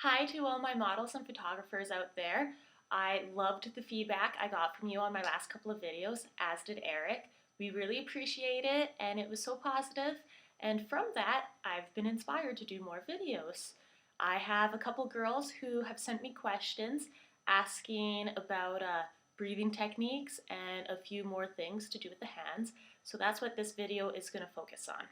Hi to all my models and photographers out there. I loved the feedback I got from you on my last couple of videos, as did Eric. We really appreciate it and it was so positive, and from that I've been inspired to do more videos. I have a couple girls who have sent me questions asking about breathing techniques and a few more things to do with the hands, so that's what this video is going to focus on.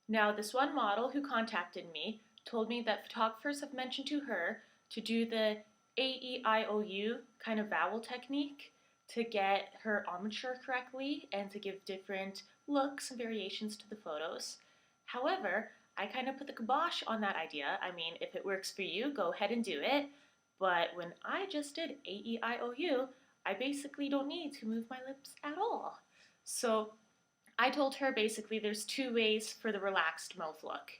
Now, this one model who contacted me told me that photographers have mentioned to her to do the A-E-I-O-U kind of vowel technique to get her embouchure correctly and to give different looks and variations to the photos. However, I kind of put the kibosh on that idea. I mean, if it works for you, go ahead and do it. But when I just did A-E-I-O-U, I basically don't need to move my lips at all. So I told her basically there's two ways for the relaxed mouth look.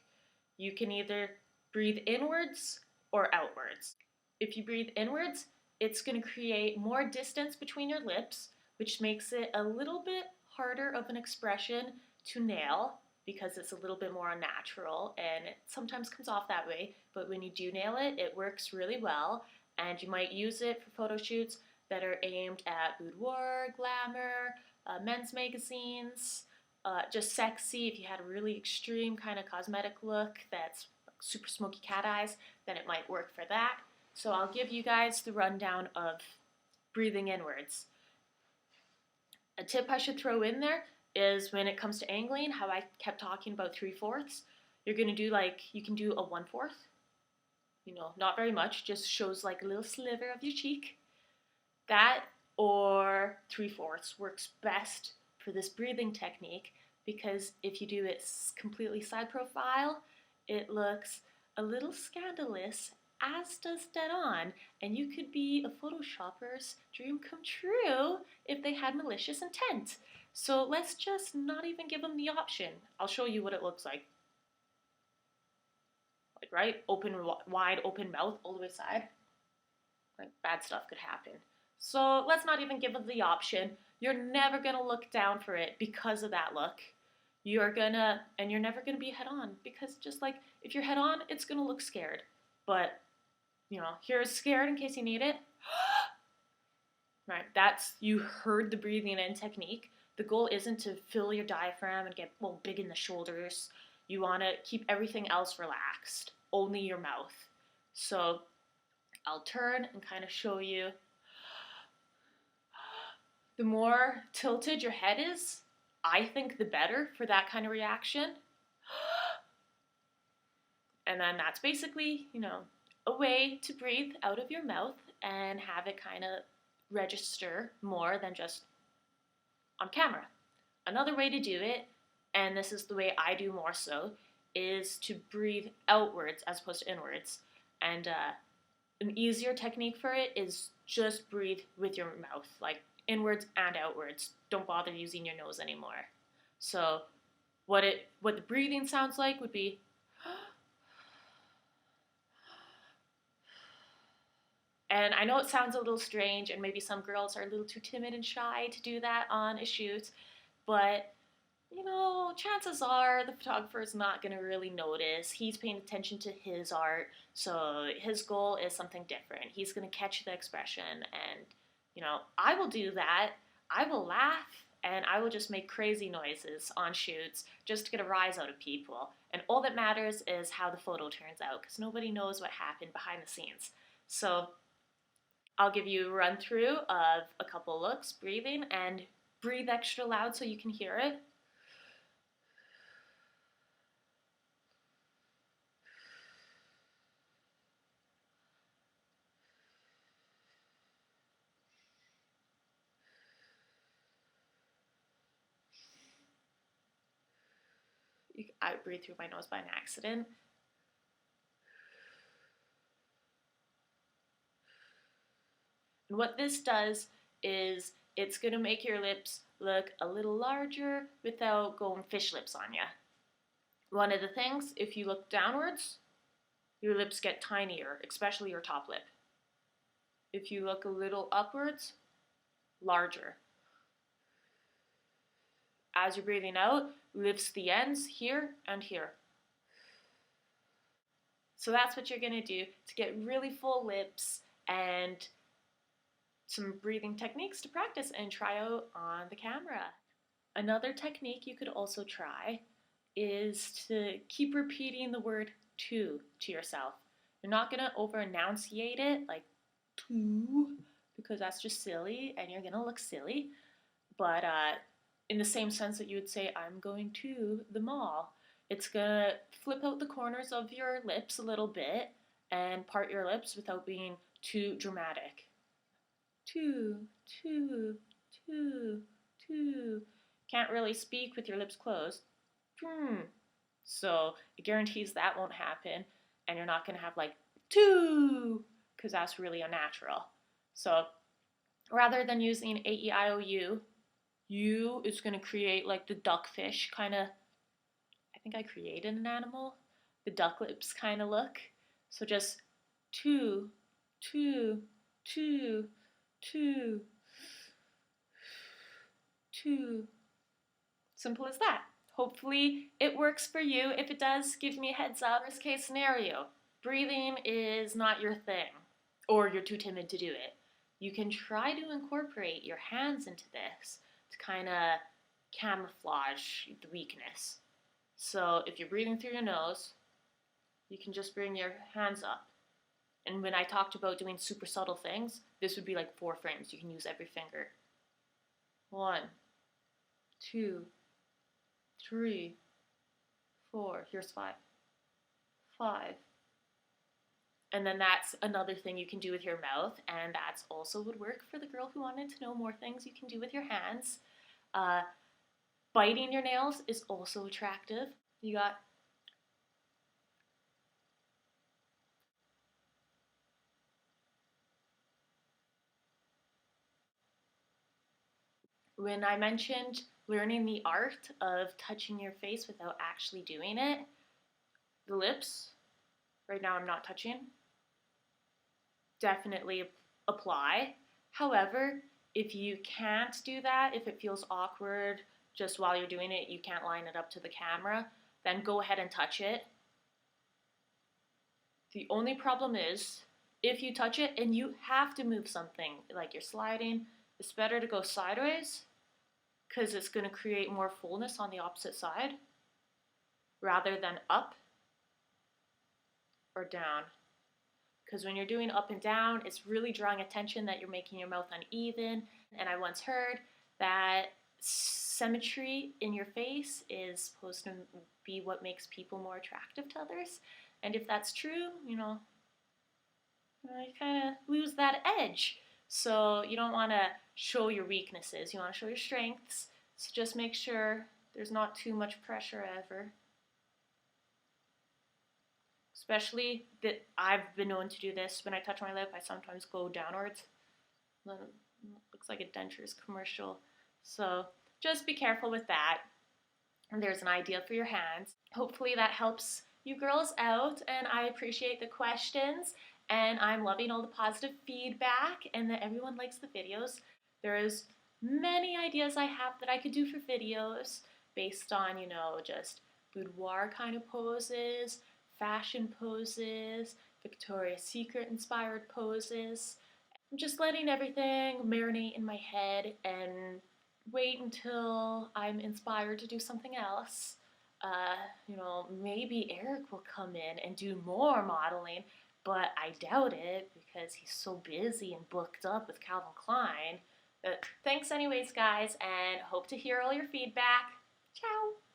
You can either breathe inwards or outwards. If you breathe inwards, it's going to create more distance between your lips, which makes it a little bit harder of an expression to nail because it's a little bit more unnatural and it sometimes comes off that way, but when you do nail it, it works really well, and you might use it for photo shoots that are aimed at boudoir, glamour, men's magazines, just sexy. If you had a really extreme kind of cosmetic look that's super smoky cat eyes, then it might work for that. So I'll give you guys the rundown of breathing inwards. A tip I should throw in there is when it comes to angling, how I kept talking about 3/4. You're going to do you can do a 1/4. Not very much, just shows like a little sliver of your cheek. That or 3/4 works best for this breathing technique, because if you do it completely side profile, it looks a little scandalous, as does dead on, and you could be a photoshopper's dream come true if they had malicious intent. So let's just not even give them the option. I'll show you what it looks like. Right? Wide open mouth all the way side. Bad stuff could happen. So let's not even give them the option. You're never gonna look down for it because of that look. You're never gonna be head on, because just like if you're head on, it's gonna look scared. But here's scared in case you need it. Right, you heard the breathing in technique. The goal isn't to fill your diaphragm and get big in the shoulders. You want to keep everything else relaxed, only your mouth. So I'll turn and kind of show you. The more tilted your head is, I think the better for that kind of reaction. And then that's basically, a way to breathe out of your mouth and have it kind of register more than just on camera. Another way to do it, and this is the way I do more so, is to breathe outwards as opposed to inwards. And an easier technique for it is just breathe with your mouth, like inwards and outwards. Don't bother using your nose anymore. So what the breathing sounds like would be and I know it sounds a little strange, and maybe some girls are a little too timid and shy to do that on a shoot, but chances are the photographer is not going to really notice. He's paying attention to his art, so his goal is something different. He's going to catch the expression, and I will do that. I will laugh, and I will just make crazy noises on shoots just to get a rise out of people. And all that matters is how the photo turns out, because nobody knows what happened behind the scenes. So I'll give you a run through of a couple looks, breathing, and breathe extra loud so you can hear it. I breathe through my nose by an accident. And what this does is it's going to make your lips look a little larger without going fish lips on you. One of the things, if you look downwards, your lips get tinier, especially your top lip. If you look a little upwards, larger. As you're breathing out, lifts the ends here and here. So that's what you're gonna do to get really full lips and some breathing techniques to practice and try out on the camera. Another technique you could also try is to keep repeating the word to yourself. You're not gonna over enunciate it like to, because that's just silly and you're gonna look silly. But in the same sense that you would say, I'm going to the mall, it's gonna flip out the corners of your lips a little bit and part your lips without being too dramatic. Two, two, two, two. Can't really speak with your lips closed. So it guarantees that won't happen, and you're not gonna have like two, because that's really unnatural. So rather than using A-E-I-O-U, U is gonna create like the duckfish kind of, I think I created an animal, the duck lips kind of look. So just two, two, two, two, two. Simple as that. Hopefully it works for you. If it does, give me a heads up. Worst case scenario, breathing is not your thing, or you're too timid to do it. You can try to incorporate your hands into this to kind of camouflage the weakness. So if you're breathing through your nose, you can just bring your hands up. And when I talked about doing super subtle things, this would be like 4 frames. You can use every finger. 1, 2, 3, 4. Here's 5. 5. And then that's another thing you can do with your mouth, and that's also would work for the girl who wanted to know more things you can do with your hands. Biting your nails is also attractive. You got when I mentioned learning the art of touching your face without actually doing it, the lips, right now I'm not touching, definitely apply. However, if you can't do that, if it feels awkward just while you're doing it, you can't line it up to the camera, then go ahead and touch it. The only problem is, if you touch it and you have to move something, like you're sliding, it's better to go sideways because it's going to create more fullness on the opposite side rather than up or down. Because when you're doing up and down, it's really drawing attention that you're making your mouth uneven. And I once heard that symmetry in your face is supposed to be what makes people more attractive to others. And if that's true, you kind of lose that edge. So you don't want to show your weaknesses. You want to show your strengths. So just make sure there's not too much pressure ever. Especially that I've been known to do this. When I touch my lip, I sometimes go downwards. Looks like a Dentures commercial. So just be careful with that. And there's an idea for your hands. Hopefully that helps you girls out, and I appreciate the questions, and I'm loving all the positive feedback and that everyone likes the videos. There's many ideas I have that I could do for videos based on, just boudoir kind of poses, fashion poses, Victoria's Secret inspired poses. I'm just letting everything marinate in my head and wait until I'm inspired to do something else. Maybe Eric will come in and do more modeling, but I doubt it because he's so busy and booked up with Calvin Klein. But thanks anyways, guys, and hope to hear all your feedback. Ciao!